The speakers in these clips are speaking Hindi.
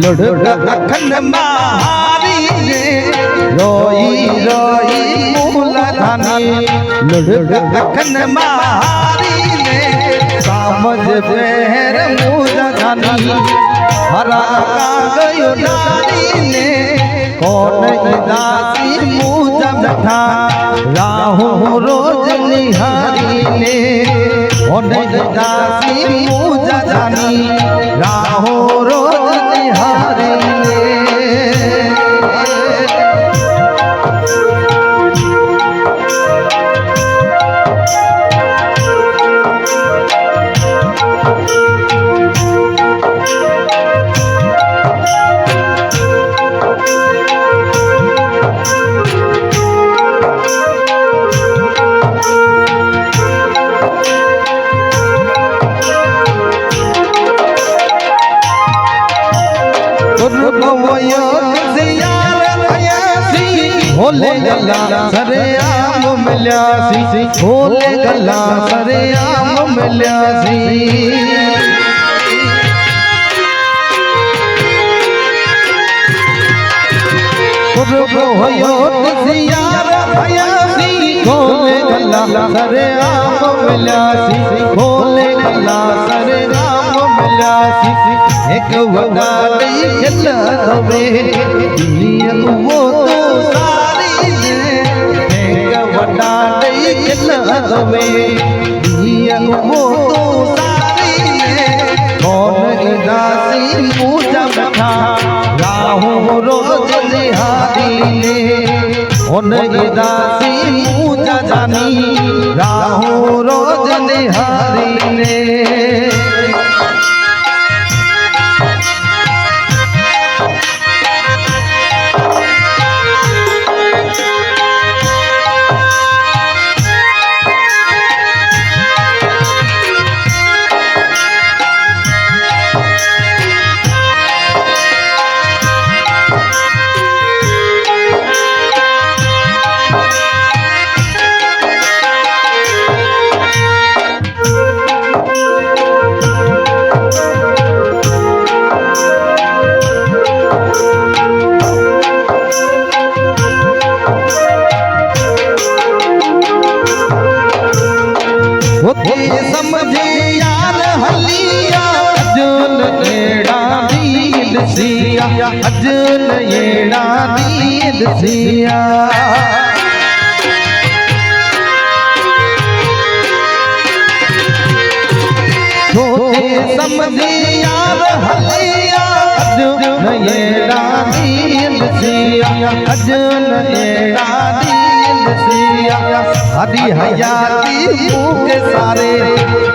लुढ़क अखन मारी रे रोई रोई मूला धानी लुढ़क अखन मारी रे समझ पैर मूला धानी हरा का गयो नारी ने कौन दासी मूजा बैठा राहु रोज निहारी ने कौन दासी मूजा धानी राहु रोज निहारी ने होले गला सरे आम मिल्यासी होले गला सरे आम मिल्यासी होयो सियार भयासी होले गला सरे आम मिल्यासी होले गला सरे आम मिल्यासी एक वगाड़ी खेल दवे दुनिया वो तो कौन दासी पूजा बैठा राहु रोज निहारी ने कौन दासी पूजा जानी राहु रोज निहारी ने समझे यार हलिया अजन एड़ा दीद सिया अजन एड़ा दीद सिया सोचे समझे यार हलिया अजन एड़ा दीद सिया अजन एड़ा दीद सिया हरी हयाती मुख सारे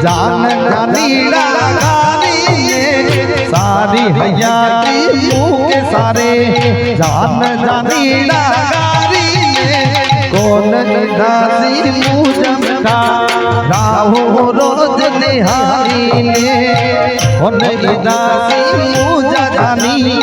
जान जानी लगारी सारी हयाती मुख सारे जान जानी लगारी कौन दासी पूजा बैठा राहु रोज निहारी ने कौन दासी पूजा जानी